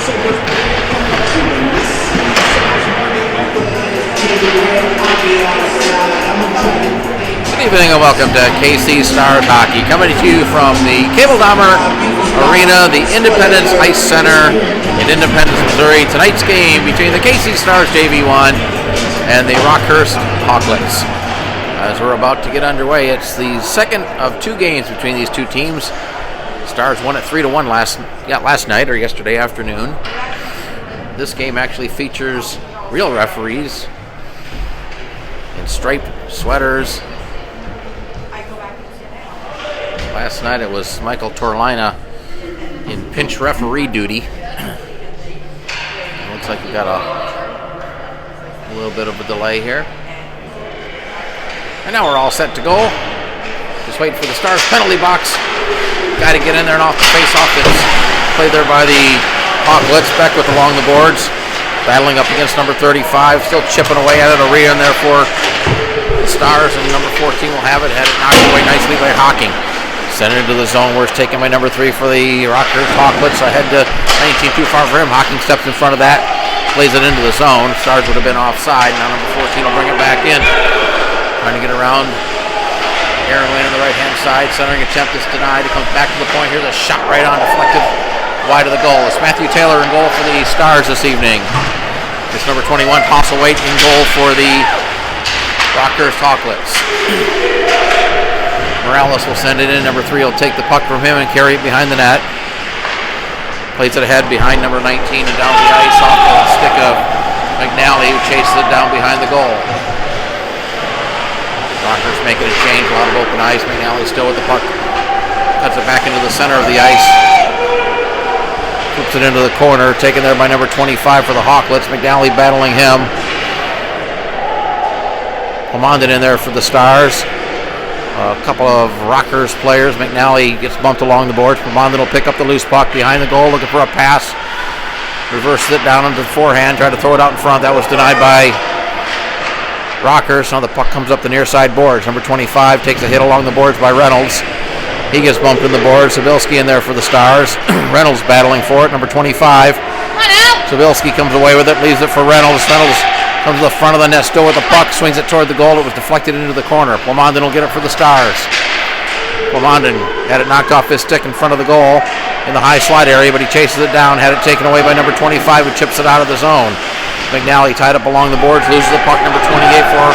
Good evening and welcome to KC Stars Hockey, coming to you from the Dahmer Arena, the Independence Ice Center in Independence, Missouri. Tonight's game between the KC Stars JV1 and the Rockhurst Hawklets. As we're about to get underway, it's the second of two games between these two teams. Stars won it 3-1 last night or yesterday afternoon. This game actually features real referees in striped sweaters. Last night it was Michael Torlina in pinch referee duty. It looks like we got a little bit of a delay here. And now we're all set to go. Just waiting for the Stars penalty box. Got to get in there and off the face-off. It's played there by the Hawklets. Beckwith along the boards, battling up against number 35. Still chipping away at it. Orille in there for the Stars, and number 14 will have it. Had it knocked away nicely by Hocking. Sent it into the zone where it's taken by number 3 for the Rockhurst Hawklets. Ahead to 19, too far for him. Hocking steps in front of that, plays it into the zone. Stars would have been offside. Now number 14 will bring it back in. Trying to get around Aaron Wayne on the right-hand side. Centering attempt is denied. He comes back to the point here. The shot right on, deflected wide of the goal. It's Matthew Taylor in goal for the Stars this evening. It's number 21, Postlethwaite, in goal for the Rockhurst Hawklets. Morales will send it in. Number 3 will take the puck from him and carry it behind the net. Plays it ahead behind number 19 and down the ice off the stick of McNally, who chases it down behind the goal. Rockhurst making a change, a lot of open ice. McNally still with the puck. Cuts it back into the center of the ice. Flips it into the corner, taken there by number 25 for the Hawklets. McNally battling him. Pemberton in there for the Stars. A couple of Rockhurst players. McNally gets bumped along the boards. Pemberton will pick up the loose puck behind the goal, looking for a pass. Reverses it down into the forehand, tried to throw it out in front. That was denied by Rockhurst. Now the puck comes up the near side boards. Number 25 takes a hit along the boards by Reynolds. He gets bumped in the boards. Przybylski in there for the Stars. Reynolds battling for it. Number 25. Przybylski comes away with it, leaves it for Reynolds. Reynolds comes to the front of the net, still with the puck, swings it toward the goal. It was deflected into the corner. Pemberton will get it for the Stars. Pemberton had it knocked off his stick in front of the goal in the high slot area, but he chases it down, had it taken away by number 25, who chips it out of the zone. McNally tied up along the boards, loses the puck. Number 28 for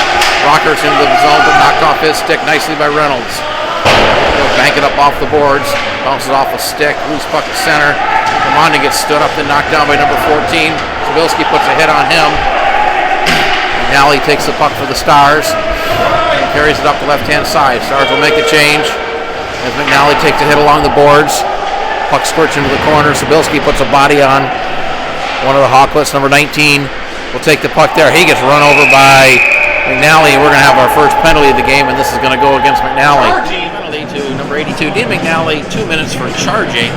Rockhurst into the zone, but knocked off his stick nicely by Reynolds. He'll bank it up off the boards, bounces off a stick, loose puck at center. Pemberton gets stood up, then knocked down by number 14. Przybylski puts a hit on him. McNally takes the puck for the Stars and carries it up the left-hand side. Stars will make a change as McNally takes a hit along the boards. Puck squirts into the corner. Przybylski puts a body on one of the Hawklets. Number 19 will take the puck there. He gets run over by McNally. We're going to have our first penalty of the game, and this is going to go against McNally. Penalty to number 82, Dean McNally, 2 minutes for charging.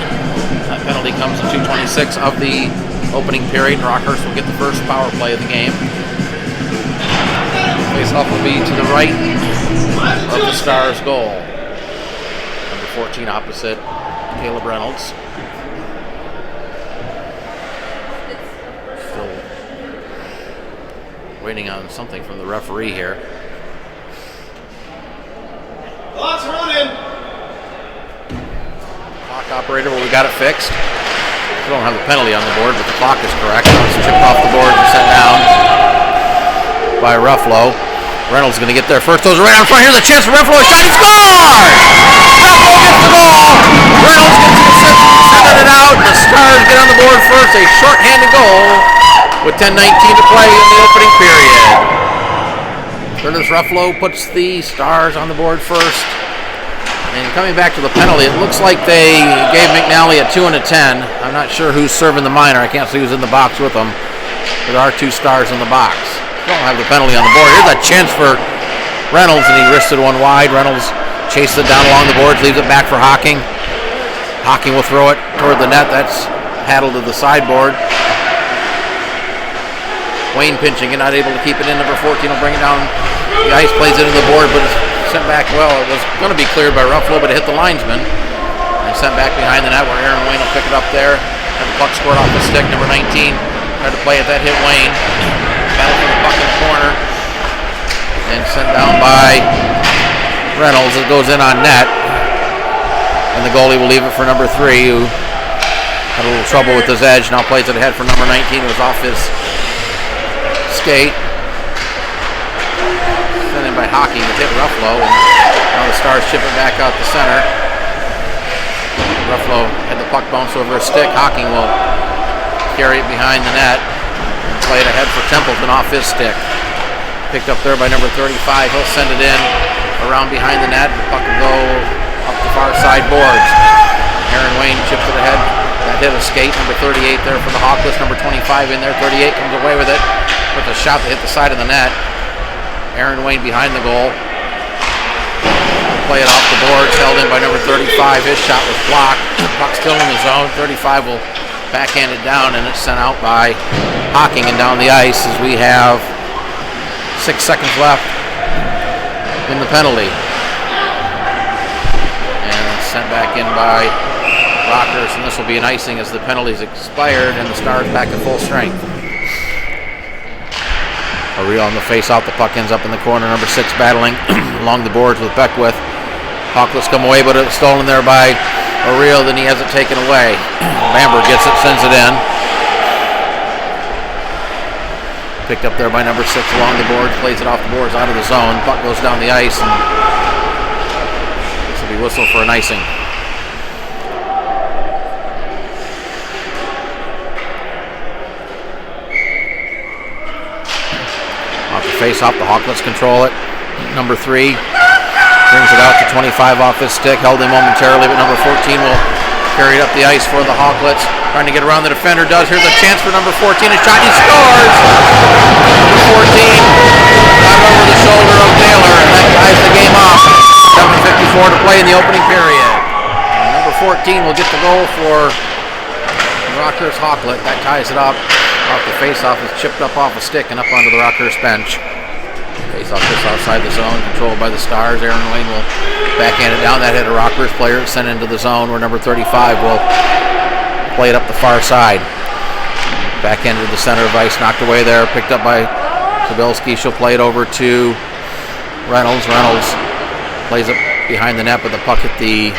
That penalty comes in 2:26 of the opening period. Rockhurst will get the first power play of the game. Face-off will be to the right of the Stars' goal. Number 14 opposite Caleb Reynolds. Still waiting on something from the referee here. Clock's running. Clock operator, well, we got it fixed. We don't have a penalty on the board, but the clock is correct. It's chipped off the board and sent down by Rephlo. Reynolds going to get there first. Those are right in front. Here's a chance for Rephlo. A shot. He scores! Rephlo gets the goal. Reynolds gets the assist, sending it out. The Stars get on the board first. A short-handed goal with 10:19 to play in the opening period. Curtis Rephlo puts the Stars on the board first. And coming back to the penalty, it looks like they gave McNally a 2 and a 10. I'm not sure who's serving the minor. I can't see who's in the box with them. There are 2 Stars in the box. Don't have the penalty on the board. Here's a chance for Reynolds, and he wristed one wide. Reynolds chases it down along the boards, leaves it back for Hocking. Hocking will throw it toward the net. That's paddled to the sideboard. Wayne pinching and not able to keep it in. Number 14 will bring it down the ice, plays it into the board, but it's sent back well. It was going to be cleared by Rephlo, but it hit the linesman. And sent back behind the net where Aaron Wayne will pick it up there. Had the puck scored off the stick. Number 19 tried to play it. That hit Wayne. Battle for the puck in the corner. And sent down by Reynolds. It goes in on net. And the goalie will leave it for number 3, who had a little trouble with his edge. Now plays it ahead for number 19, who was off his skate. Sent in by Hocking. It hit Rephlo. And now the Stars chip it back out the center. Rephlo had the puck bounce over a stick. Hocking will carry it behind the net and play it ahead for Templeton off his stick. Picked up there by number 35. He'll send it in around behind the net. The puck will go up the far side boards. Aaron Wayne chips it ahead. That hit a skate. Number 38 there for the Hawklets. Number 25 in there. 38 comes away with it. With a shot that hit the side of the net. Aaron Wayne behind the goal. Play it off the boards. Held in by number 35. His shot was blocked. Puck still in the zone. 35 will backhand it down, and it's sent out by Hocking and down the ice as we have 6 seconds left in the penalty. And it's sent back in by Rockhurst, and this will be an icing as the penalty's expired and the Stars back at full strength. Orille on the face-off. The puck ends up in the corner. Number 6 battling along the boards with Beckwith. Hawklets come away, but it's stolen there by Orille. Then he has it taken away. Bamber gets it, sends it in. Picked up there by number 6 along the boards. Plays it off the boards out of the zone. Puck goes down the ice, and this will be whistled for an icing. Face off, the Hawklets control it. Number 3 brings it out to 25 off his stick, held him momentarily, but number 14 will carry it up the ice for the Hawklets. Trying to get around the defender, does. Here's a chance for number 14, a shot, he scores! Number 14 got over the shoulder of Taylor, and that ties the game off. 7:54 to play in the opening period. And number 14 will get the goal for Rockhurst Hawklet. That ties it up. Off the face-off is chipped up off a stick and up onto the Rockhurst bench. Face-off just outside the zone, controlled by the Stars. Aaron Wayne will backhand it down. That hit a Rockhurst player, sent into the zone where number 35 will play it up the far side. Backhanded to the center of ice, knocked away there, picked up by Przybylski. She'll play it over to Reynolds. Reynolds plays it behind the net, but the puck hit the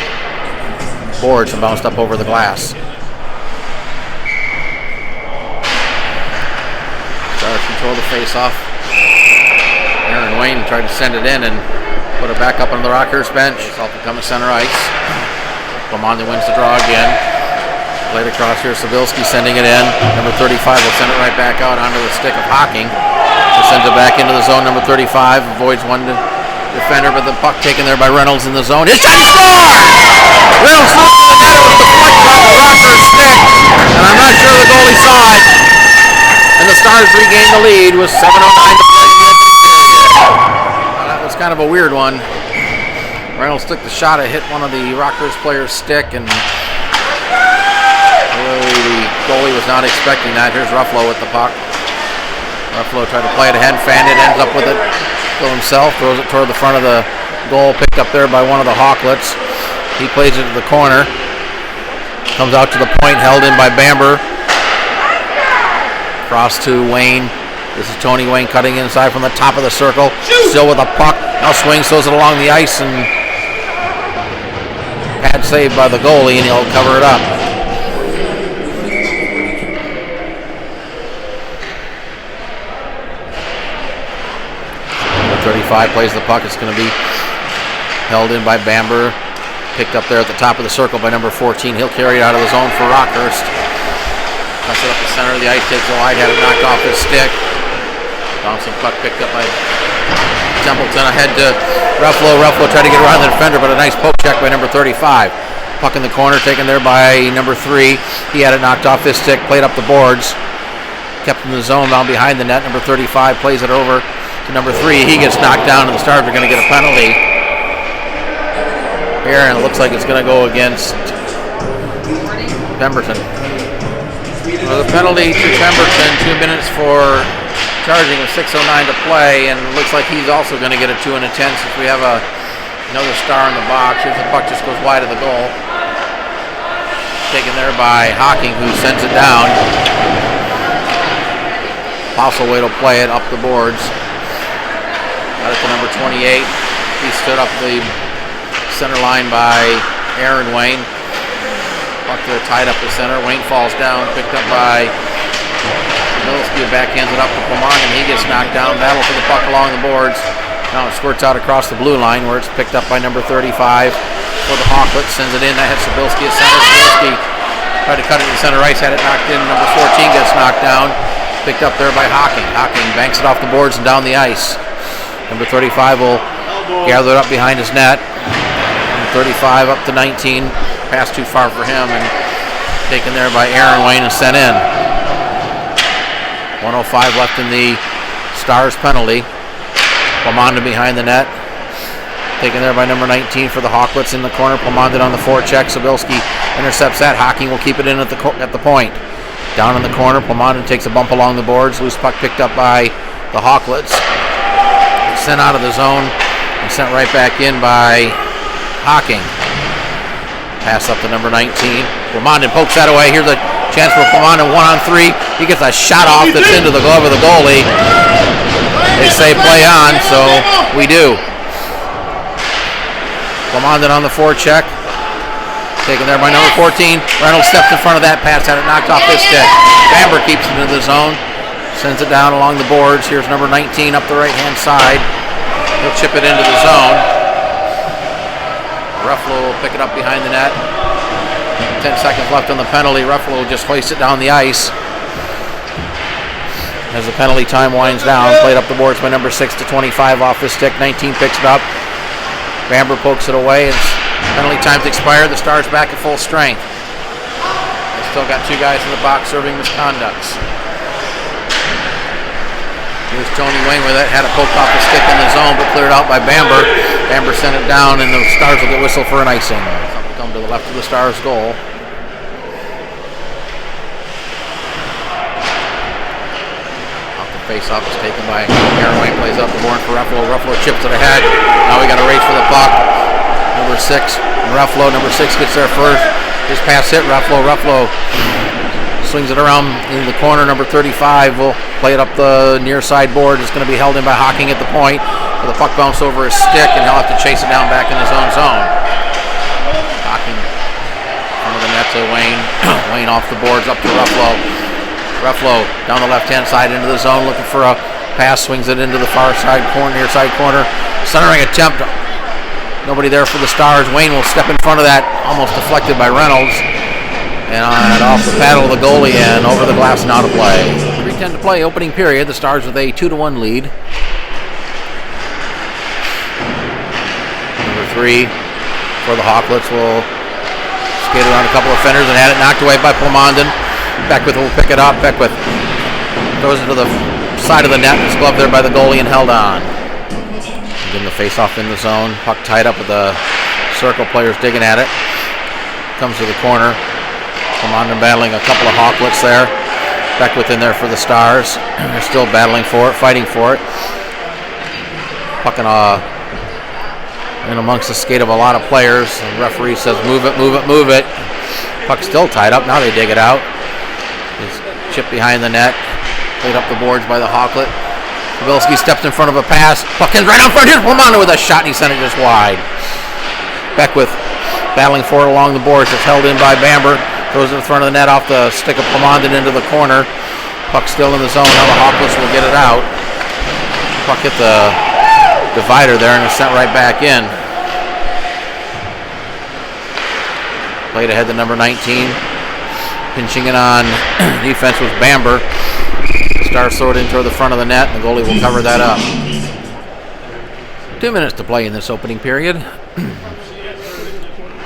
boards and bounced up over the glass. Control the face-off. Aaron Wayne tried to send it in and put it back up on the Rockhurst bench. It's becoming center ice. Lamonde wins the draw again. Played across here. Przybylski sending it in. Number 35 will send it right back out onto the stick of Hocking. He sends it back into the zone. Number 35 avoids one defender, but the puck taken there by Reynolds in the zone. His shot, he scores! Reynolds looked at the net. It was deflected off the Rockhurst stick, and I'm not sure the goalie saw it. And the Stars regain the lead with 7:09 to play in the opening period. Well, that was kind of a weird one. Reynolds took the shot. It hit one of the Rockhurst players' stick, and really the goalie was not expecting that. Here's Rephlo with the puck. Rephlo tried to play it ahead, fanned it, ends up with it to himself, throws it toward the front of the goal, picked up there by one of the Hawklets. He plays it to the corner. Comes out to the point, held in by Bamber. Cross to Wayne. This is Tony Wayne cutting inside from the top of the circle. Still with a puck. Now swings, throws it along the ice, and pad saved by the goalie, and he'll cover it up. Number 35 plays the puck. It's going to be held in by Bamber. Picked up there at the top of the circle by number 14. He'll carry it out of the zone for Rockhurst. Cuts it up the center of the ice, takes a wide, had it knocked off his stick. Bouncing puck picked up by Templeton ahead to Rephlo. Rephlo tried to get around the defender, but a nice poke check by number 35. Puck in the corner, taken there by number 3. He had it knocked off his stick, played up the boards. Kept in the zone down behind the net. Number 35 plays it over to number 3. He gets knocked down, and the Stars are going to get a penalty here, and it looks like it's going to go against Pemberton. Well, the penalty to Pemberton, 2 minutes for charging with 6:09 to play, and it looks like he's also going to get a 2 and a 10 since we have another Star in the box. Here's the puck, just goes wide of the goal. taken there by Hocking, who sends it down. Postleway will play it up the boards. Got it to number 28. He stood up the center line by Aaron Wayne. Puck there tied up the center. Wayne falls down, picked up by Przybylski, backhands it up to Plemont, and he gets knocked down. Battle for the puck along the boards. Now it squirts out across the blue line where it's picked up by number 35 for the Hawklets. Sends it in. That hits Przybylski at center. Przybylski tried to cut it to center ice, had it knocked in. Number 14 gets knocked down. Picked up there by Hocking. Hocking banks it off the boards and down the ice. Number 35 will gather it up behind his net. Number 35 up to 19. Pass too far for him and taken there by Aaron Wayne and sent in. 1:05 left in the Stars penalty. Plemont behind the net. Taken there by number 19 for the Hawklets in the corner. Plemont on the forecheck. Przybylski intercepts that. Hocking will keep it in at the point. Down in the corner, Plemont takes a bump along the boards. Loose puck picked up by the Hawklets. Sent out of the zone and sent right back in by Hocking. Pass up to number 19. Plemont pokes that away. Here's a chance for Plemont 1-on-3. He gets a shot off that's into the glove of the goalie. They say play on, so we do. Plemont on the forecheck. Taken there by number 14. Reynolds steps in front of that pass, had it knocked off his stick. Dahmer keeps it into the zone. Sends it down along the boards. Here's number 19 up the right-hand side. He'll chip it into the zone. Rephlo will pick it up behind the net. 10 seconds left on the penalty. Rephlo will just hoist it down the ice. As the penalty time winds down, played up the boards by number 6 to 25 off his stick. 19 picks it up. Bamber pokes it away. Penalty time's expired. The Stars back at full strength. They still got two guys in the box serving misconducts. Here's Tony Wayne with it. Had it poked off the stick in the zone, but cleared out by Bamber. Bamber sent it down, and the Stars will get whistled for an icing. Come to the left of the Stars' goal. Off the face-off is taken by Aaron Wayne. Plays up the board for Rephlo. Rephlo chips it ahead. Now we got to race for the puck. Number 6, Rephlo. Number 6 gets there first. His pass hit Rephlo. Rephlo swings it around in the corner. Number 35 will play it up the near side board. It's going to be held in by Hocking at the point. The puck bounced over his stick, and he'll have to chase it down back in his own zone. Hocking front of the net to Wayne. Wayne off the boards up to Rephlo. Rephlo down the left-hand side into the zone, looking for a pass. Swings it into the far side corner, near side corner. Centering attempt. Nobody there for the Stars. Wayne will step in front of that, almost deflected by Reynolds. And off the paddle of the goalie and over the glass and out of play. 3:10 to play, opening period. The Stars with a 2-1 lead. Number 3 for the Hawklets will skate around a couple of fenders and had it knocked away by Plemont. Beckwith will pick it up. Beckwith goes into the side of the net. It's gloved there by the goalie and held on. Getting the face-off in the zone. Puck tied up with the circle players digging at it. Comes to the corner. Plemont battling a couple of Hawklets there. Beckwith in there for the Stars. They're still battling for it, fighting for it. Puck in amongst the skate of a lot of players. The referee says, move it, move it, move it. Puck's still tied up. Now they dig it out. It's chipped behind the net. Played up the boards by the Hawklet. Przybylski steps in front of a pass. Puck ends right out front. Here's Plemont with a shot, and he sent it just wide. Beckwith battling for it along the boards. It's held in by Bamber. Goes to the front of the net off the stick of Plemont into the corner. Puck still in the zone. Now the Hawklets will get it out. Puck hit the divider there and is sent right back in. Played ahead to number 19. Pinching it on defense was Bamber. Stars throw it in toward the front of the net, and the goalie will cover that up. 2 minutes to play in this opening period.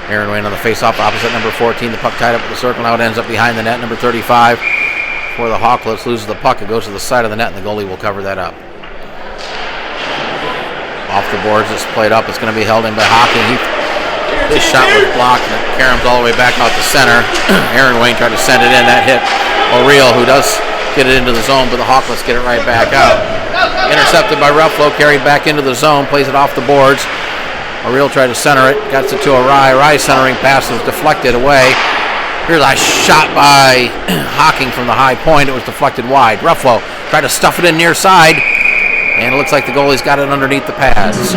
Aaron Wayne on the face-off opposite number 14. The puck tied up at the circle. Now it ends up behind the net. Number 35 for the Hawklets loses the puck. It goes to the side of the net, and the goalie will cover that up. Off the boards, it's played up. It's going to be held in by Hocking. His shot was blocked, and it caroms all the way back out to center. Aaron Wayne tried to send it in. That hit Orille, who does get it into the zone, but the Hawklets get it right back out. Intercepted by Rephlo, carried back into the zone, plays it off the boards. Orille tried to center it, gets it to Orille. Centering pass was deflected away. Here's a shot by Hocking from the high point. It was deflected wide. Rephlo tried to stuff it in near side, and it looks like the goalie's got it underneath the pads.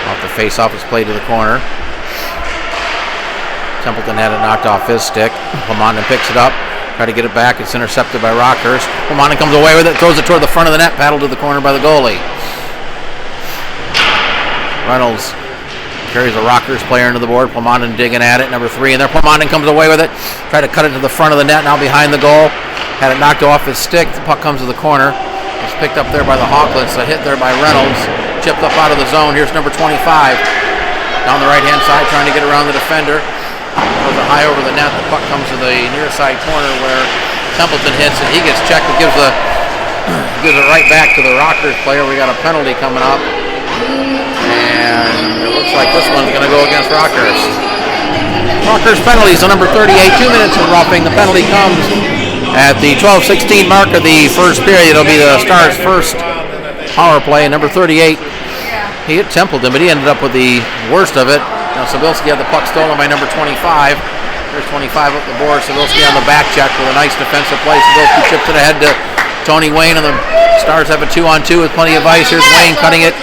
Off the face-off, it's played to the corner. Templeton had it knocked off his stick. Pemberton picks it up. Try to get it back. It's intercepted by Rockhurst. Pemberton comes away with it, throws it toward the front of the net, paddled to the corner by the goalie. Reynolds carries a Rockhurst player into the board. Pemberton digging at it. Number 3 in there. Pemberton comes away with it. Try to cut it to the front of the net, now behind the goal. Had it knocked off his stick. The puck comes to the corner. It's picked up there by the Hawklets. A hit there by Reynolds. Chipped up out of the zone. Here's number 25. Down the right-hand side, trying to get around the defender. Goes it high over the net. The puck comes to the near side corner where Templeton hits it. He gets checked. It gives it right back to the Rockhurst player. We got a penalty coming up. And it looks like this one's going to go against Rockhurst. Rockhurst penalties on number 38. 2 minutes of roughing. The penalty comes at the 12:16 mark of the first period. It'll be the Stars' first power play. And number 38, he hit Templeton, but he ended up with the worst of it. Now Przybylski had the puck stolen by number 25. There's 25 up the board. Przybylski on the back check with a nice defensive play. Przybylski chips it ahead to Tony Wayne, and the Stars have a 2-on-2 with plenty of ice. Here's Wayne cutting it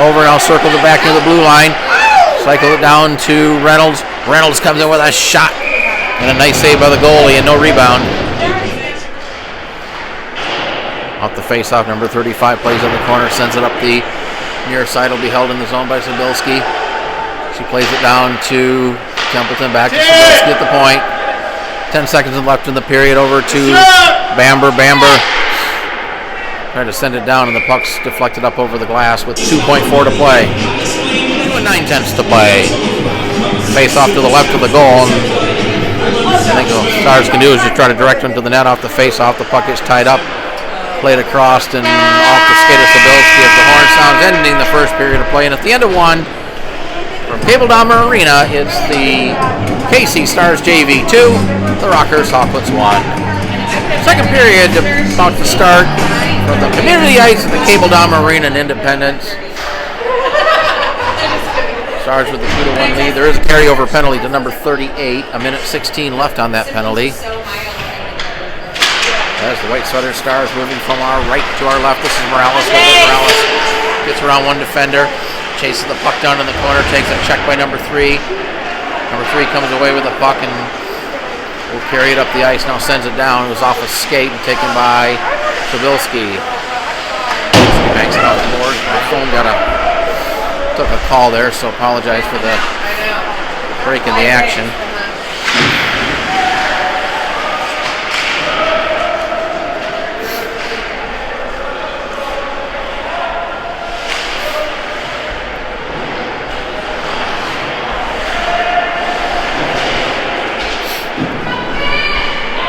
over, now circles it back near the blue line. Cycle it down to Reynolds. Reynolds comes in with a shot, and a nice save by the goalie, and no rebound. Off the face-off, number 35 plays on the corner, sends it up the near side. Will be held in the zone by Przybylski. She plays it down to Templeton, back to Przybylski at the point. 10 seconds left in the period, over to Bamber. Trying to send it down, and the puck's deflected up over the glass with 2.4 to play. 2 9/10 to play. Face off to the left of the goal. And I think what the Stars can do is just try to direct him to the net off the face off. The puck gets tied up, played across, and off the skate of Przybylski as the horn sounds, ending the first period of play. And at the end of one, from Dahmer Arena, it's the KC Stars JV2, the Rockhurst Hawklets 1. Second period about to start from the community ice at the Dahmer Arena in Independence. Stars with the 2-1 lead. There is a carryover penalty to number 38. A minute 16 left on that penalty. As the White Sweater Stars moving from our right to our left. This is Morales. Morales gets around one defender. Chases the puck down in the corner. Takes a check by number 3. Number 3 comes away with the puck and will carry it up the ice. Now sends it down. It was off a skate and taken by Przybylski. Banks it off the board. My phone took a call there, so apologize for the break in the action.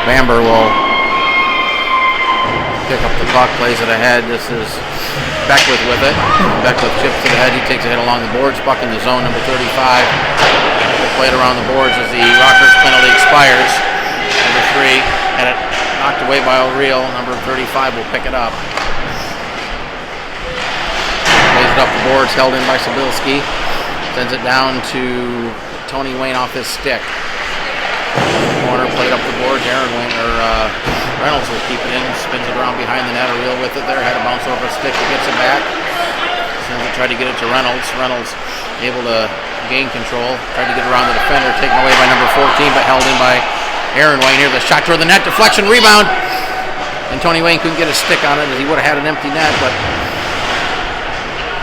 Bamber will pick up the puck, plays it ahead. This is Beckwith with it. Beckwith chips to the head. He takes a hit along the boards. Puck in the zone, number 35. Played around the boards as the Rockhurst penalty expires. Number 3 had it knocked away by Orille. Number 35 will pick it up. Plays it up the boards, held in by Przybylski. Sends it down to Tony Wayne off his stick. Corner played up the boards. Reynolds will keep it in, spins it around behind the net. Orille with it there, had to bounce over a stick, but gets it back. Sends it, tried to get it to Reynolds. Reynolds able to gain control, tried to get around the defender, taken away by number 14, but held in by Aaron Wayne. Here's the shot toward the net, deflection, rebound, and Tony Wayne couldn't get a stick on it as he would have had an empty net, but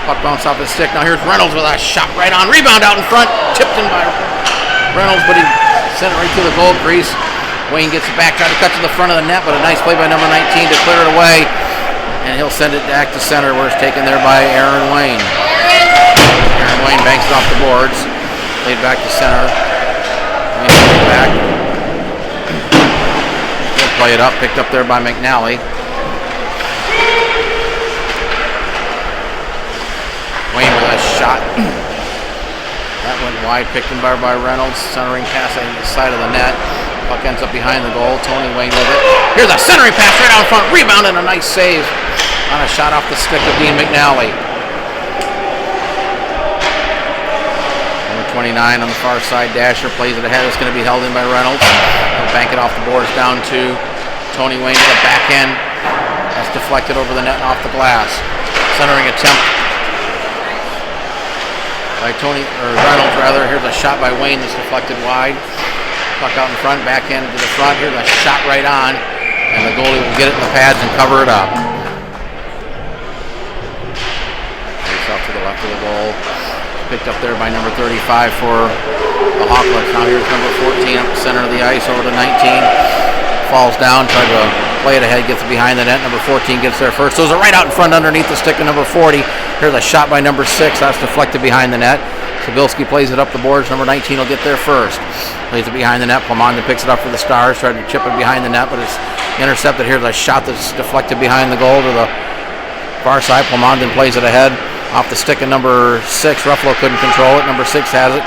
puck bounced off his stick. Now here's Reynolds with a shot right on, rebound out in front, tipped in by Reynolds, but he sent it right to the goal crease. Wayne gets it back, tried to cut to the front of the net, but a nice play by number 19 to clear it away. And he'll send it back to center where it's taken there by Aaron Wayne. Aaron Wayne banks it off the boards. Played back to center. Wayne played it back. He'll play it up, picked up there by McNally. Wayne with a shot. That went wide, picked in by Reynolds. Centering pass on the side of the net. Puck ends up behind the goal. Tony Wayne with it. Here's a centering pass right out front. Rebound and a nice save on a shot off the stick of Dean McNally. 29 on the far side. Dasher plays it ahead. It's going to be held in by Reynolds. He'll bank it off the boards down to Tony Wayne to the back end. That's deflected over the net and off the glass. Centering attempt by Reynolds rather. Here's a shot by Wayne that's deflected wide. Puck out in front, back end to the front. Here's a shot right on, and the goalie will get it in the pads and cover it up. Face off to the left of the goal. Picked up there by number 35 for the Hawklets. Now here's number 14 up the center of the ice over to 19. Falls down, tried to play it ahead, gets it behind the net. Number 14 gets there first. Those are right out in front underneath the stick of number 40. Here's a shot by number 6. That's deflected behind the net. Przybylski plays it up the boards. Number 19 will get there first. Plays it behind the net. Plemondon picks it up for the Stars. Tried to chip it behind the net, but it's intercepted. Here's a shot that's deflected behind the goal to the far side. Plemondon plays it ahead. Off the stick of number 6. Rephlo couldn't control it. Number 6 has it.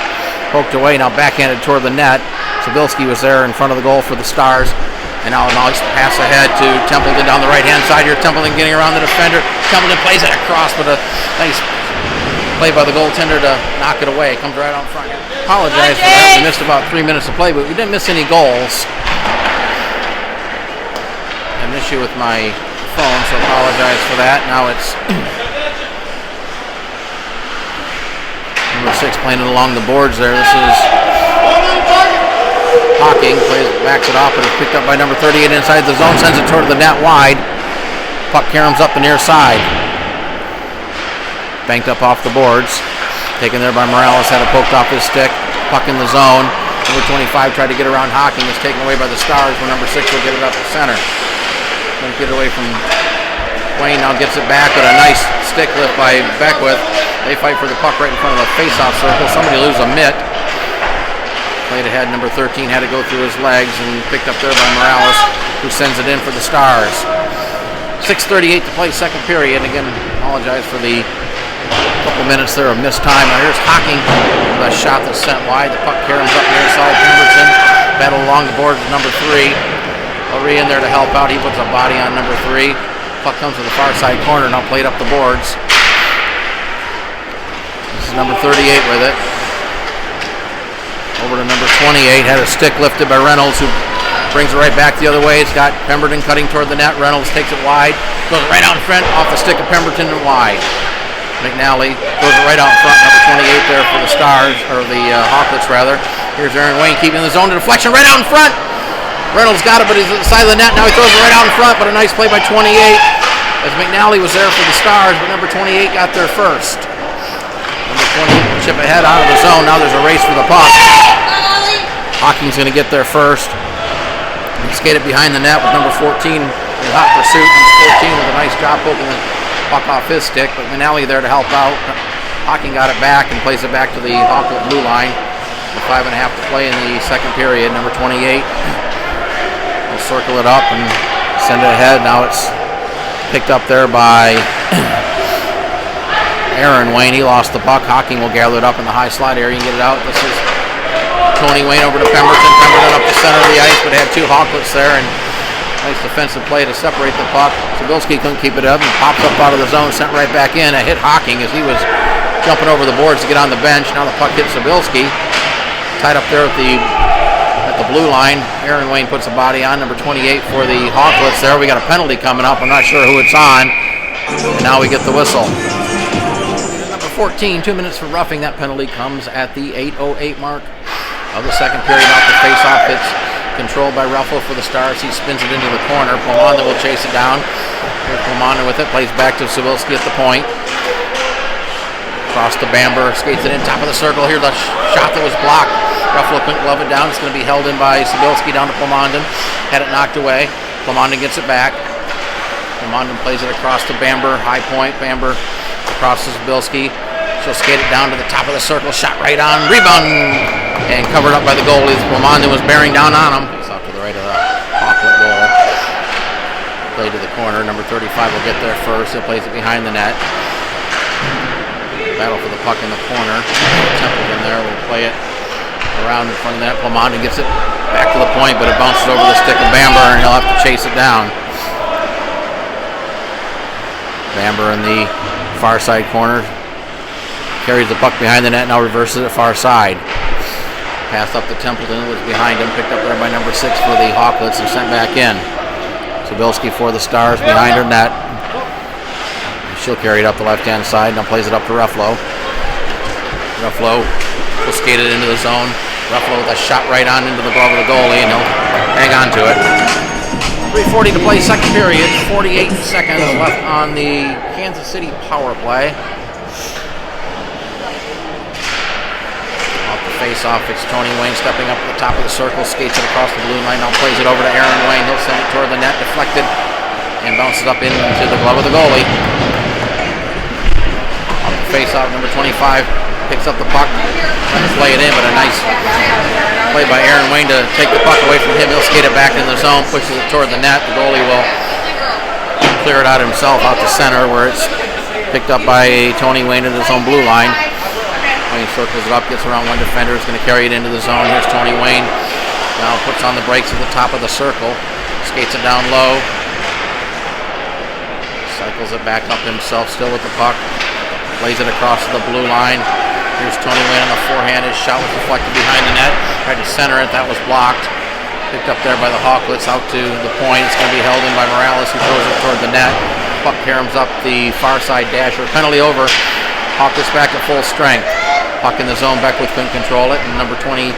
Poked away. Now backhanded toward the net. Przybylski was there in front of the goal for the Stars. And now a nice pass ahead to Templeton down the right-hand side here. Templeton getting around the defender. Templeton plays it across, but a nice play by the goaltender to knock it away. Comes right out front. Apologize for that. We missed about 3 minutes of play, but we didn't miss any goals. An issue with my phone, so apologize for that. Now it's number 6 playing it along the boards there. This is Hocking, backs it off, but it's picked up by number 38 inside the zone, sends it toward the net wide. Puck caroms up the near side. Banked up off the boards. Taken there by Morales, had it poked off his stick. Puck in the zone. Number 25 tried to get around Hocking. It's taken away by the Stars, where number 6 will get it up the center. Going to get it away from Wayne, now gets it back with a nice stick lift by Beckwith. They fight for the puck right in front of the face-off circle. Somebody loses a mitt. Played ahead, number 13 had to go through his legs and picked up there by Morales, who sends it in for the Stars. 6:38 to play, second period. Again, apologize for the couple minutes there of missed time. Now here's Hocking with a shot that's sent wide. The puck caroms up near side. Pemberton battle along the boards with number 3. Orille in there to help out. He puts a body on number 3. Puck comes to the far side corner, now played up the boards. This is number 38 with it. Over to number 28, had a stick lifted by Reynolds, who brings it right back the other way. It's got Pemberton cutting toward the net. Reynolds takes it wide, goes right out in front, off the stick of Pemberton and wide. McNally throws it right out in front, number 28 there for the Stars, or the Hawklets rather. Here's Aaron Wayne keeping the zone to deflection right out in front. Reynolds got it, but he's at the side of the net. Now he throws it right out in front, but a nice play by 28. As McNally was there for the Stars, but number 28 got there first. Number 28 will chip ahead out of the zone. Now there's a race for the puck. Hocking's going to get there first. He skated behind the net with number 14 in hot pursuit. Number 14 with a nice job poking the puck off his stick, but McNally there to help out. Hocking got it back and plays it back to the Hawklet blue line. With 5.5 to play in the second period. Number 28 will circle it up and send it ahead. Now it's picked up there by Aaron Wayne. He lost the puck. Hocking will gather it up in the high slot area and get it out. This is Tony Wayne over to Pemberton. Pemberton up the center of the ice, but had 2 Hawklets there, and nice defensive play to separate the puck. Przybylski couldn't keep it up and pops up out of the zone, sent right back in. It hit Hocking as he was jumping over the boards to get on the bench. Now the puck hits Przybylski. Tied up there at the blue line. Aaron Wayne puts a body on, number 28 for the Hawklets there. We got a penalty coming up. I'm not sure who it's on. And now we get the whistle. 14, 2 minutes for roughing. That penalty comes at the 8:08 mark of the second period. Off the face-off, it's controlled by Rephlo for the Stars. He spins it into the corner. Plemondon will chase it down. Here's Plemondon with it. Plays back to Przybylski at the point. Across to Dahmer. Skates it in top of the circle. Here's the shot that was blocked. Rephlo couldn't glove it down. It's going to be held in by Przybylski down to Plemondon. Had it knocked away. Plemondon gets it back. Plemondon plays it across to Dahmer. High point. Dahmer across to Przybylski. She'll skate it down to the top of the circle. Shot right on. Rebound. And covered up by the goalies. Plemondon was bearing down on him. It's off to the right of the Hawklet goal. Play to the corner. Number 35 will get there first. He'll place it behind the net. Battle for the puck in the corner. Templeton there will play it around in front of the net. Plemondon gets it back to the point, but it bounces over the stick of Dahmer, and he'll have to chase it down. Dahmer in the far side corner. carries the puck behind the net, now reverses it far side. Pass up to Templeton, who was behind him, picked up there by number 6 for the Hawklets and sent back in. Przybylski for the Stars behind her net. She'll carry it up the left-hand side, now plays it up to Rephlo. Rephlo will skate it into the zone. Rephlo with a shot right on into the glove of the goalie, and he'll hang on to it. 3:40 to play, second period. 48 seconds left on the Kansas City power play. Off the face-off, it's Tony Wayne stepping up at the top of the circle, skates it across the blue line, now plays it over to Aaron Wayne. He'll send it toward the net, deflected, and bounces up into the glove of the goalie. Off the face-off, number 25 picks up the puck, trying to play it in, but a nice play by Aaron Wayne to take the puck away from him. He'll skate it back in the zone, pushes it toward the net. The goalie will clear it out himself out to center, where it's picked up by Tony Wayne into his own blue line. Wayne circles it up, gets around one defender, is going to carry it into the zone. Here's Tony Wayne. Now puts on the brakes at the top of the circle, skates it down low, cycles it back up himself, still with the puck, plays it across the blue line. Here's Tony Wayne on the forehand. His shot was deflected behind the net. Tried to center it. That was blocked. Picked up there by the Hawklets out to the point. It's going to be held in by Morales, who throws it toward the net. Puck caroms up the far side dasher. Penalty over. Hawklets back at full strength. Puck in the zone. Beckwith couldn't control it. And number 28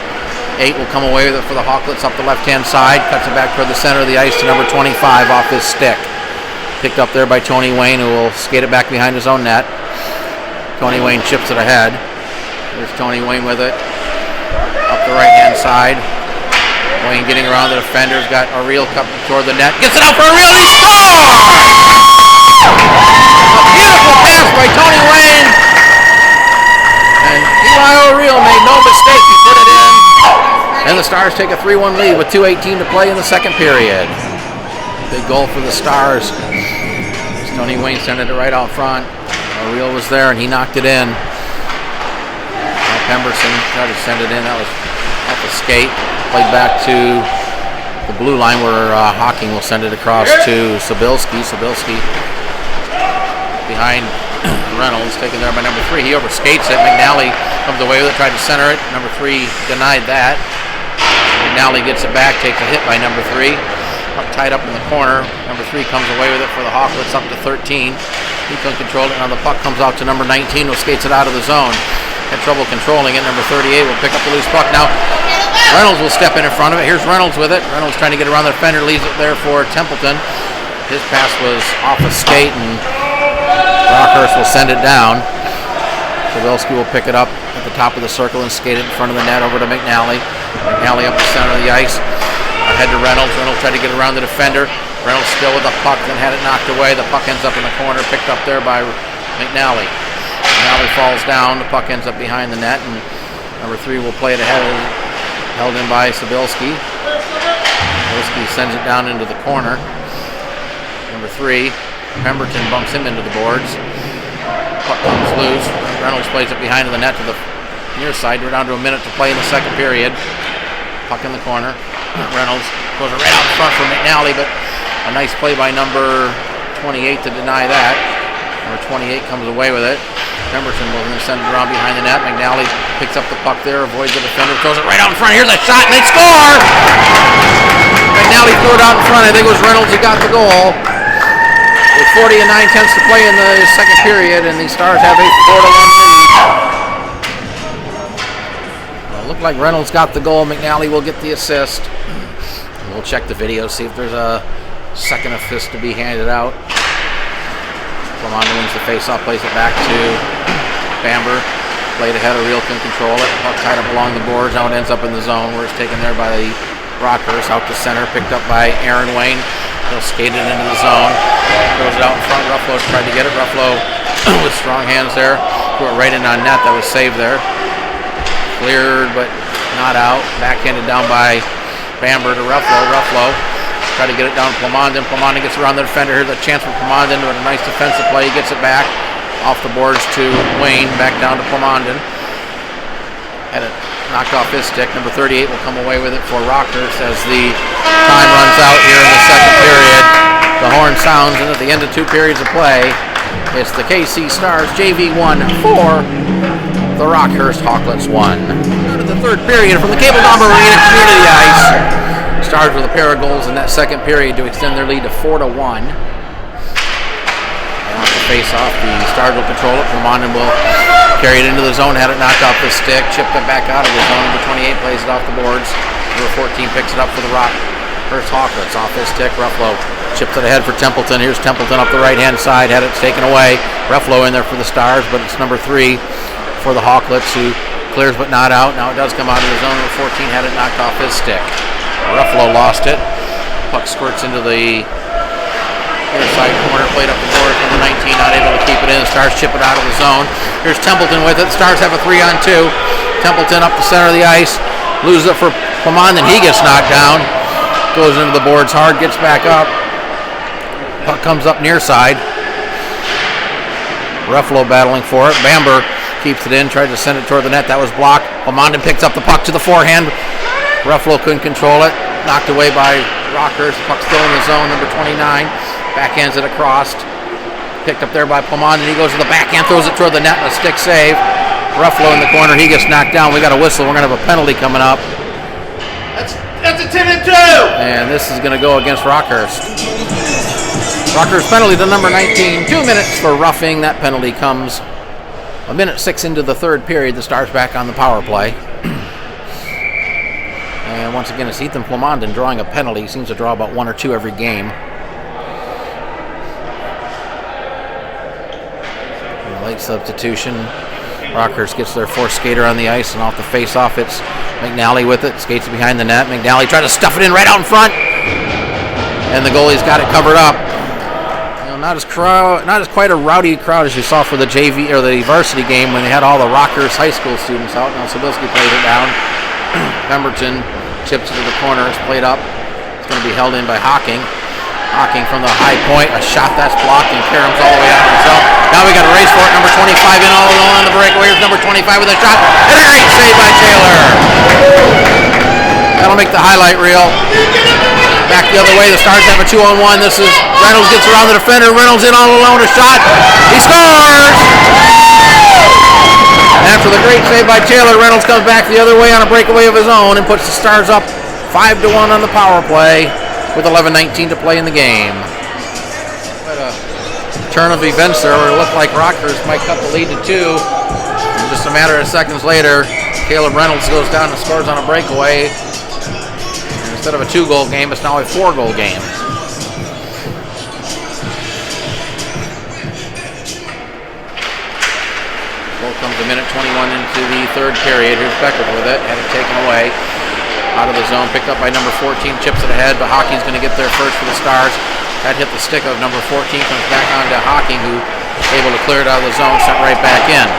will come away with it for the Hawklets up the left-hand side. Cuts it back toward the center of the ice to number 25 off his stick. Picked up there by Tony Wayne, who will skate it back behind his own net. Tony Wayne chips it ahead. There's Tony Wayne with it. Up the right-hand side. Wayne getting around the defenders. Got Orille cut toward the net. Gets it out for Orille. He scores! A beautiful pass by Tony Wayne. And Eli Orille made no mistake. He put it in. And the Stars take a 3-1 lead with 2:18 to play in the second period. Big goal for the Stars. Tony Wayne sent it right out front. Orille was there and he knocked it in. Pemberton tried to send it in. That was off the skate. Played back to the blue line where Hocking will send it across to Przybylski. Przybylski behind Reynolds, taken there by number 3. He overskates it. McNally comes away with it, tried to center it. Number 3 denied that. McNally gets it back, takes a hit by number 3. Puck tied up in the corner. Number 3 comes away with it for the Hawklets up to 13. He couldn't control it. Now the puck comes out to number 19, who skates it out of the zone. Had trouble controlling it. Number 38 will pick up the loose puck. Now Reynolds will step in front of it. Here's Reynolds with it. Reynolds trying to get around the defender, leaves it there for Templeton. His pass was off a skate, and Rockhurst will send it down. Przybylski will pick it up at the top of the circle and skate it in front of the net over to McNally. McNally up the center of the ice. Ahead to Reynolds. Reynolds tried to get around the defender. Reynolds still with the puck, then had it knocked away. The puck ends up in the corner, picked up there by McNally. McNally falls down. The puck ends up behind the net, and number 3 will play it ahead, held in by Przybylski. Przybylski sends it down into the corner. Number 3, Pemberton bumps him into the boards. Puck comes loose. Reynolds plays it behind the net to the near side. We're down to a minute to play in the second period. Puck in the corner. Reynolds goes right out in front for McNally, but a nice play by number 28 to deny that. Number 28 comes away with it. Pemberton will then send it around behind the net. McNally picks up the puck there, avoids the defender, throws it right out in front. Here's a shot, and they score! McNally threw it out in front. I think it was Reynolds who got the goal. With 40 and 9/10 to play in the second period, and the Stars have a 4-1 lead. Well, it looked like Reynolds got the goal. McNally will get the assist. And we'll check the video, see if there's a second assist to be handed out. Clement wins the face-off, plays it back to Bamber. Played ahead, Orille can control it. Puck tied up along the boards. Now it ends up in the zone where it's taken there by the Rockhurst. Out to center, picked up by Aaron Wayne. He'll skate it into the zone. Throws it out in front. Rephlo's tried to get it. Rephlo with strong hands there. Threw it right in on net. That was saved there. Cleared, but not out. Backhanded down by Bamber to Rephlo. Rephlo tried to get it down to Clement. Clement gets around the defender. Here's a chance for Clement with a nice defensive play. He gets it back off the boards to Wayne. Back down to Clement. Had it knocked off his stick. Number 38 will come away with it for Rockhurst as the time runs out here in the second period. The horn sounds, and at the end of 2 periods of play, it's the KC Stars JV1 4, The Rockhurst Hawklets 1. The third period from the Cable Dahmer Arena Community Ice. Stars with a pair of goals in that second period to extend their lead to 4-1. And off the face-off, the Stars will control it. Vermont will carry it into the zone, had it knocked off the stick, chipped it back out of the zone. Number 28 plays it off the boards. Number 14 picks it up for the Rockhurst Hawklets. Off his stick, Rephlo chips it ahead for Templeton. Here's Templeton up the right-hand side, had it taken away. Rephlo in there for the Stars, but it's number 3 for the Hawklets, who clears but not out. Now it does come out of the zone. Number 14 had it knocked off his stick. Rephlo lost it. Puck squirts into the near side corner, played up the board. Number 19 not able to keep it in. The Stars chip it out of the zone. Here's Templeton with it. The Stars have a 3-on-2. Templeton up the center of the ice, loses it for Clement, then he gets knocked down. Goes into the boards hard, gets back up. Puck comes up near side. Rephlo battling for it. Bamber keeps it in, tries to send it toward the net. That was blocked. Clement picks up the puck to the forehand. Rephlo couldn't control it. Knocked away by Rockhurst. Puck still in the zone. Number 29 backhands it across. Picked up there by Clement, and he goes to the backhand, throws it toward the net, and a stick save. Rephlo in the corner. He gets knocked down. We got a whistle. We're going to have a penalty coming up. That's a 10-2. And this is going to go against Rockhurst. Rockhurst penalty to number 19. 2 minutes for roughing. That penalty comes a minute 6 into the third period. The Stars back on the power play. And once again, it's Ethan Plemondon drawing a penalty. He seems to draw about 1 or 2 every game. A late substitution. Rockhurst gets their fourth skater on the ice, and off the face-off, it's McNally with it. Skates it behind the net. McNally tried to stuff it in right out in front, and the goalie's got it covered up. Not as quite a rowdy crowd as you saw for the JV or the varsity game when they had all the Rockhurst high school students out. Now Przybylski plays it down. Pemberton chips it to the corner. It's played up. It's going to be held in by Hocking. Hocking from the high point. A shot that's blocked, and Karam's all the way out himself. Now we got a race for it. Number 25 in all alone on the breakaway. Here's number 25 with a shot. And a great save by Taylor. That'll make the highlight reel. Back the other way, the Stars have a 2-on-1. This is Reynolds gets around the defender. Reynolds in all alone, a shot. He scores! After the great save by Taylor, Reynolds comes back the other way on a breakaway of his own and puts the Stars up 5-1 on the power play with 11:19 to play in the game. Quite a turn of events there where it looked like Rockhurst might cut the lead to 2. And just a matter of seconds later, Caleb Reynolds goes down and scores on a breakaway. Instead of a 2-goal game, it's now a 4-goal game. Goal comes a minute 21 into the third period. Here's Becker with it. Had it taken away. Out of the zone. Picked up by number 14. Chips it ahead, but Hocking's going to get there first for the Stars. That hit the stick of number 14. Comes back on to Hocking, who is able to clear it out of the zone. Sent right back in.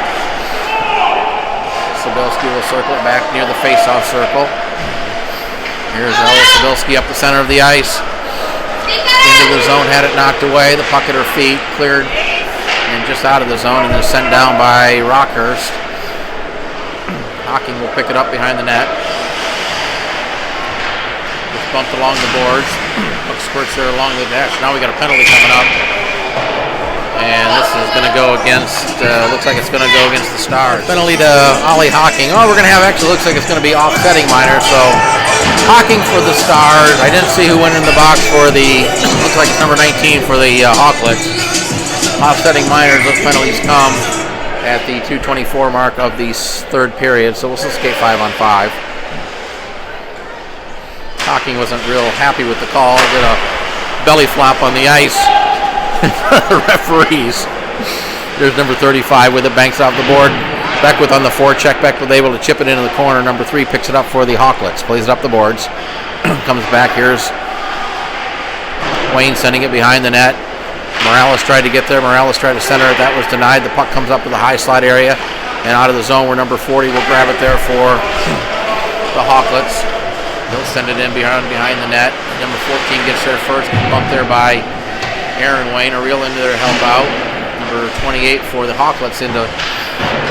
Przybylski will circle it back near the face-off circle. Here's Przybylski up the center of the ice. Into the zone, had it knocked away. The puck at her feet, cleared and just out of the zone, and then sent down by Rockhurst. Hocking will pick it up behind the net. Just bumped along the boards. Puck squirts there along the dash. Now we got a penalty coming up. And this is going to go against, looks like it's going to go against the Stars. Penalty to Ollie Hocking. Oh, we're going to have, actually looks like it's going to be offsetting minor. So Hocking for the Stars. I didn't see who went in the box for the, looks like it's number 19 for the Hawklets. Offsetting minors, those penalties come at the 2:24 mark of the third period. So we'll still skate 5-on-5. Hocking wasn't real happy with the call. Did a belly flop on the ice. The referees. There's number 35 with it, banks off the board. Beckwith on the forecheck. Beckwith able to chip it into the corner. Number 3 picks it up for the Hawklets. Plays it up the boards. Comes back. Here's Wayne sending it behind the net. Morales tried to get there. Morales tried to center it. That was denied. The puck comes up to the high slot area and out of the zone where number 40 will grab it there for the Hawklets. They'll send it in behind the net. Number 14 gets there first. Bumped there by Aaron Wayne. Orille into there, help out. Number 28 for the Hawklets into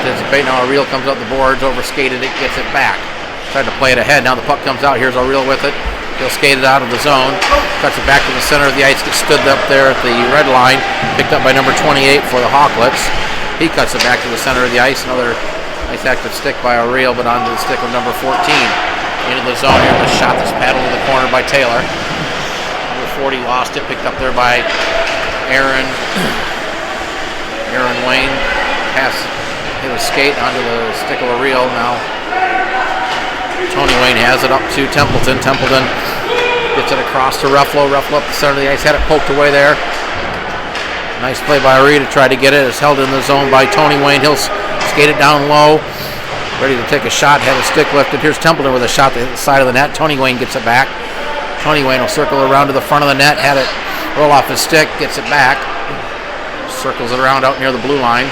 anticipate. Now Orille comes up the boards, overskated it, gets it back. Tried to play it ahead. Now the puck comes out. Here's Orille with it. He'll skate it out of the zone. Cuts it back to the center of the ice. Gets stood up there at the red line. Picked up by number 28 for the Hawklets. He cuts it back to the center of the ice. Another Nice active stick by Orille, but onto the stick of number 14. Into the zone here, the shot that's paddled to the corner by Taylor. Number 40 lost it, picked up there by Aaron Wayne. Pass hit a skate onto the stick of Orille. Now Tony Wayne has it up to Templeton. Templeton gets it across to Rephlo. Rephlo up the center of the ice, had it poked away there. Nice play by Orille to try to get it. It's held in the zone by Tony Wayne. He'll skate it down low. Ready to take a shot, had a stick lifted. Here's Templeton with a shot to hit the side of the net. Tony Wayne gets it back. Tony Wayne will circle around to the front of the net, had it roll off his stick, gets it back. Circles it around out near the blue line.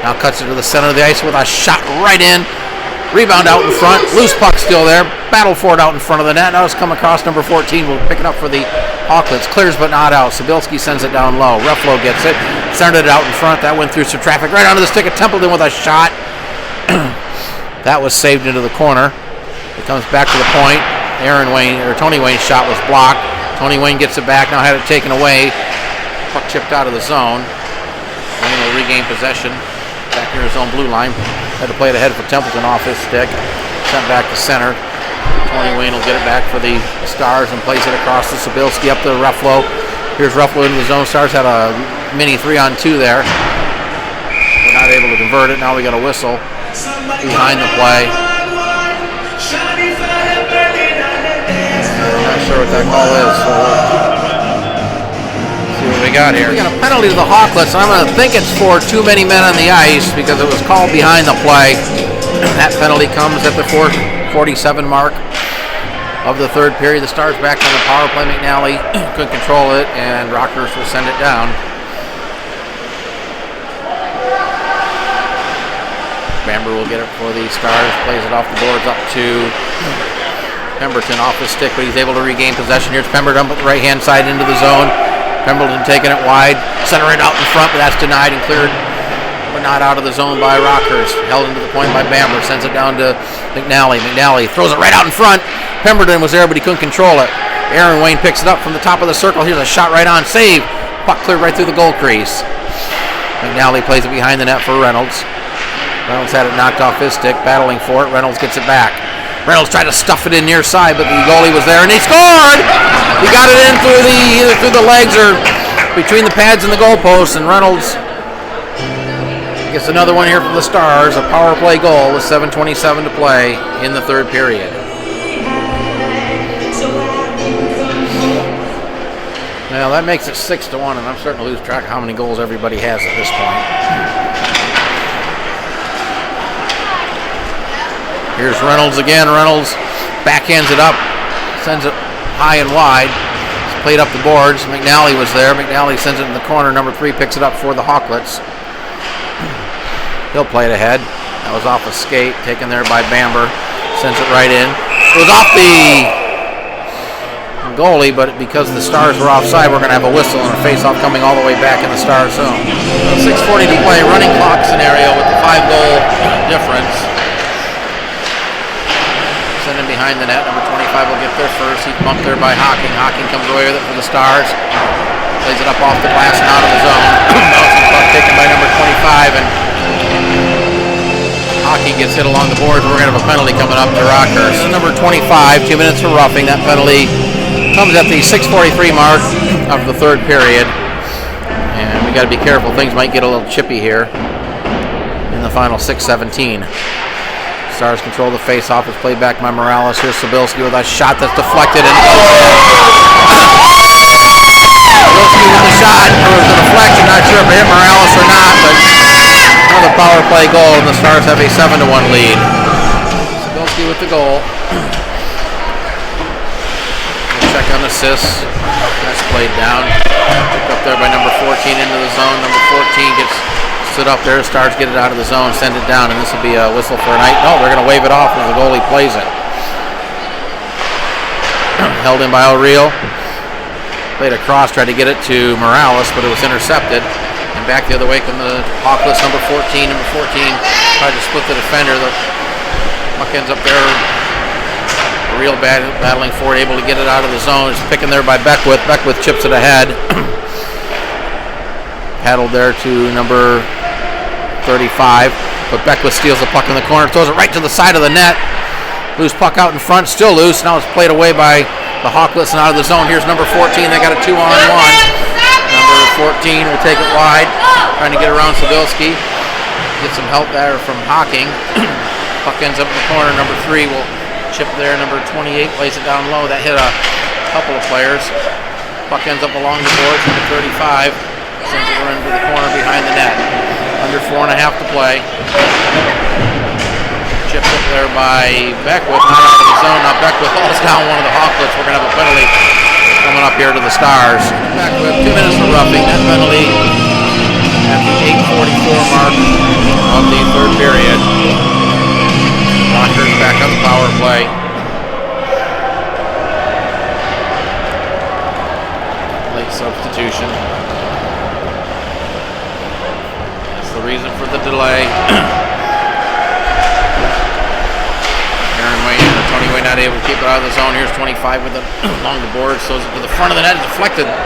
Now cuts it to the center of the ice with a shot right in. Rebound out in front. Loose puck still there. Battle for it out in front of the net. Now it's come across number 14. We'll pick it up for the Hawklets. Clears but not out. Przybylski sends it down low. Rephlo gets it. Centered it out in front. That went through some traffic. Right onto the stick of Templeton with a shot. That was saved into the corner. It comes back to the point. Tony Wayne's shot was blocked. Tony Wayne gets it back. Now had it taken away. Puck chipped out of the zone. Wayne will regain possession. Back near his own blue line. Had to play it ahead for Templeton off his stick. Sent back to center. Tony Wayne will get it back for the Stars and plays it across to Przybylski up to Rephlo. Here's Rephlo into the zone. Stars had a mini 3-on-2 there. We're not able to convert it. Now we got a whistle behind the play. I'm not sure what that call is. So let's see what we got here. We got a penalty to the Hawklets, and I'm going to think it's for too many men on the ice because it was called behind the play. That penalty comes at the 4:47 mark of the third period. The Stars back on the power play. McNally couldn't control it, and Rockhurst will send it down. Bamber will get it for the Stars, plays it off the boards up to Pemberton off his stick, but he's able to regain possession. Here's Pemberton up the right-hand side into the zone. Pemberton taking it wide, center it out in front, but that's denied and cleared, but not out of the zone by Rockhurst. Held into the point by Bamber, sends it down to McNally. McNally throws it right out in front. Pemberton was there, but he couldn't control it. Aaron Wayne picks it up from the top of the circle. Here's a shot right on, save. Puck cleared right through the goal crease. McNally plays it behind the net for Reynolds. Reynolds had it knocked off his stick, battling for it. Reynolds gets it back. Reynolds tried to stuff it in near side, but the goalie was there, and he scored! He got it in either through the legs or between the pads and the goalposts, and Reynolds gets another one here from the Stars, a power play goal with 7:27 to play in the third period. Now that makes it 6-1, and I'm starting to lose track of how many goals everybody has at this point. Here's Reynolds again. Reynolds backhands it up, sends it high and wide. It's played up the boards. McNally was there. McNally sends it in the corner. Number 3 picks it up for the Hawklets. He'll play it ahead. That was off a skate, taken there by Bamber. Sends it right in. It was off the goalie, but because the Stars were offside, we're going to have a whistle and a face-off coming all the way back in the Stars zone. 6:40 to play. Running clock scenario with the 5-goal difference. Send him behind the net. Number 25 will get there first. He's bumped there by Hocking. Hocking comes away with it for the Stars. Plays it up off the glass and out of the zone. Bouncing puck taken by number 25, and Hocking gets hit along the boards. We're going to have a penalty coming up to Rockhurst. Number 25, 2 minutes for roughing. That penalty comes at the 6:43 mark of the third period. And we got to be careful. Things might get a little chippy here in the final 6:17. Stars control the face-off. It's played back by Morales. Here's Przybylski with a shot that's deflected and goes in. Przybylski with the shot. It was a deflection. Not sure if it hit Morales or not, but another power play goal, and the Stars have a 7-1 lead. Przybylski with the goal. We'll check on assists. That's played down. Picked up there by number 14 into the zone. Number 14 gets stood up there. Stars get it out of the zone, send it down, and this will be a whistle for a night. No, they're going to wave it off as the goalie plays it. Held in by Orille. Played across, tried to get it to Morales, but it was intercepted. And back the other way from the Hawklets, number 14. Number 14 tried to split the defender. The puck ends up there. Orille battling for it, able to get it out of the zone. It's picking there by Beckwith. Beckwith chips it ahead. Paddled there to number 35. But Beckwith steals the puck in the corner, throws it right to the side of the net. Loose puck out in front, still loose. Now it's played away by the Hawklets and out of the zone. Here's number 14. They got a 2-on-1. Number 14 will take it wide, trying to get around Przybylski. Get some help there from Hocking. Puck ends up in the corner. Number 3 will chip there. Number 28 plays it down low. That hit a couple of players. Puck ends up along the boards. Number 35 sends it into the corner behind the net. Under 4.5 to play. Chipped up there by Beckwith, not out of the zone. Now Beckwith falls down one of the Hawklets. We're going to have a penalty coming up here to the Stars. Beckwith, 2 minutes for roughing. That penalty at the 8:44 mark of the third period. Rockhurst back on the power play. Late substitution. That's the reason for the delay. Tony Wayne not able to keep it out of the zone. Here's 25 with it along the boards. Throws it to the front of the net. Deflected right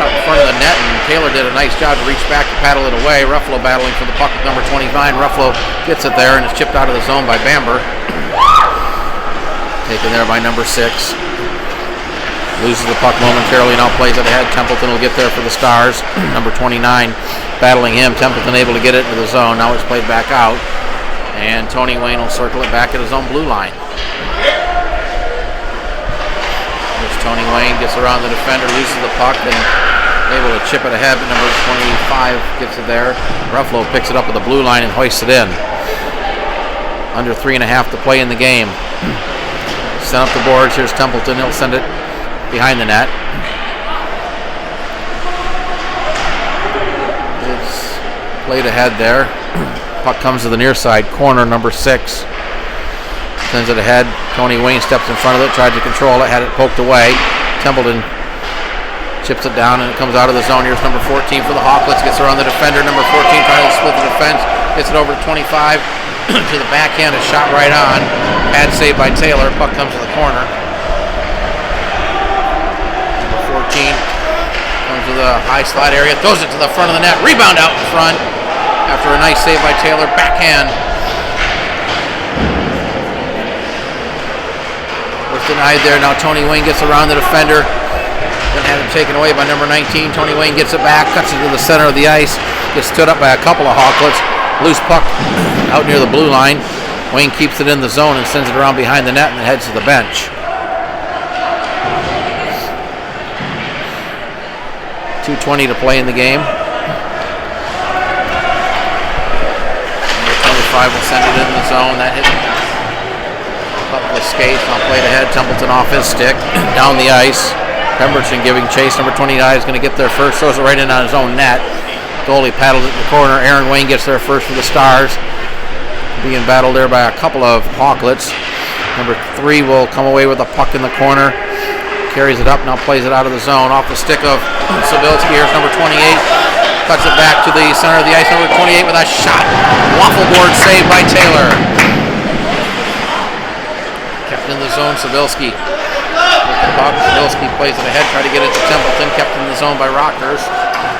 out in front of the net, and Taylor did a nice job to reach back to paddle it away. Rephlo battling for the puck with number 29. Rephlo gets it there, and it's chipped out of the zone by Dahmer. Taken there by number 6. Loses the puck momentarily, now plays it ahead. Templeton will get there for the Stars. Number 29 battling him. Templeton able to get it into the zone. Now it's played back out. And Tony Wayne will circle it back at his own blue line. There's Tony Wayne, gets around the defender, loses the puck, and able to chip it ahead, but number 25 gets it there. Rephlo picks it up at the blue line and hoists it in. Under 3.5 to play in the game. Sent up the boards. Here's Templeton. He'll send it behind the net. It's played ahead there. Puck comes to the near side corner, number 6. Sends it ahead. Tony Wayne steps in front of it, tried to control it, had it poked away. Templeton chips it down, and it comes out of the zone. Here's number 14 for the Hawklets. Gets around the defender. Number 14 trying to split the defense. Gets it over to 25 to the backhand. A shot right on. Bad save by Taylor. Puck comes to the corner. Number 14 comes to the high slide area. Throws it to the front of the net. Rebound out in front. After a nice save by Taylor, backhand. Was denied there. Now Tony Wayne gets around the defender. Then had it taken away by number 19. Tony Wayne gets it back, cuts it to the center of the ice. Gets stood up by a couple of Hawklets. Loose puck out near the blue line. Wayne keeps it in the zone and sends it around behind the net and then heads to the bench. 2:20 to play in the game. 5 will send it in the zone. That hit a couple of skates. Now played ahead. Templeton off his stick. Down the ice. Pemberton giving chase. Number 29 is going to get there first. Throws it right in on his own net. Goalie paddles it in the corner. Aaron Wayne gets there first for the Stars. Being battled there by a couple of Hawklets. Number 3 will come away with a puck in the corner. Carries it up. Now plays it out of the zone. Off the stick of Przybylski. Here's number 28. Cuts it back to the center of the ice. Number 28 with a shot. Waffle board save by Taylor. Kept in the zone, Przybylski. With the puck, Przybylski plays it ahead, try to get it to Templeton. Kept in the zone by Rockhurst.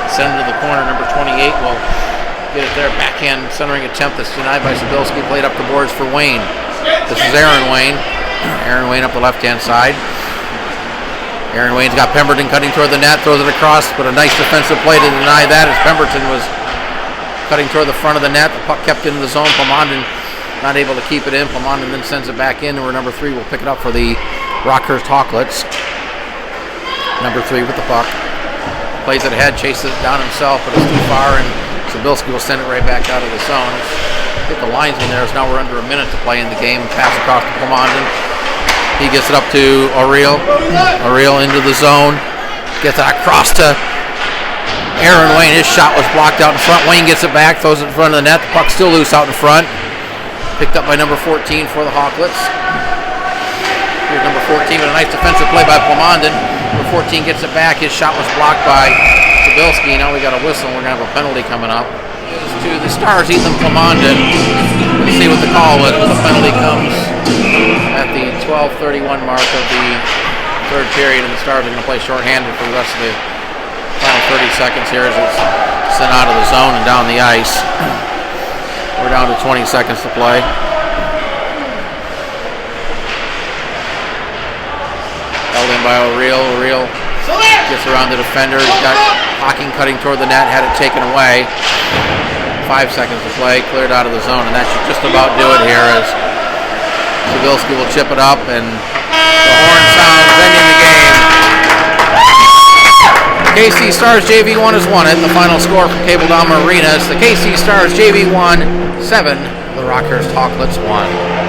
Send it to the corner. Number 28 will get it there. Backhand centering attempt that's denied by Przybylski. Played up the boards for Wayne. This is Aaron Wayne. Aaron Wayne up the left-hand side. Aaron Wayne's got Pemberton cutting toward the net, throws it across, but a nice defensive play to deny that as Pemberton was cutting toward the front of the net. The puck kept into the zone. Plomondon not able to keep it in. Plomondon then sends it back in, where number 3 will pick it up for the Rockhurst Hawklets. Number 3 with the puck. Plays it ahead, chases it down himself, but it's too far, and Przybylski will send it right back out of the zone. Hit the linesman there, as now we're under a minute to play in the game. Pass across to Plomondon. He gets it up to Orille. Orille into the zone. Gets it across to Aaron Wayne. His shot was blocked out in front. Wayne gets it back, throws it in front of the net. The puck's still loose out in front. Picked up by number 14 for the Hawklets. Here's number 14 with a nice defensive play by Plomondon. Number 14 gets it back. His shot was blocked by Przybylski. Now we got a whistle. We're going to have a penalty coming up. To the Stars, Ethan Plomondon. Let's see what the call was, but the penalty comes at the 12:31 mark of the third period, and the Stars are going to play shorthanded for the rest of the final 30 seconds here as it's sent out of the zone and down the ice. We're down to 20 seconds to play. Held in by Orille. Orille gets around the defender. He's got Hocking cutting toward the net. Had it taken away. 5 seconds to play. Cleared out of the zone, and that should just about do it here as Przybylski will chip it up, and the horn sounds, ending the game. KC Stars JV1 has won it. The final score from Cable Dahmer Arena is the KC Stars JV1 7, the Rockhurst Hawklets 1.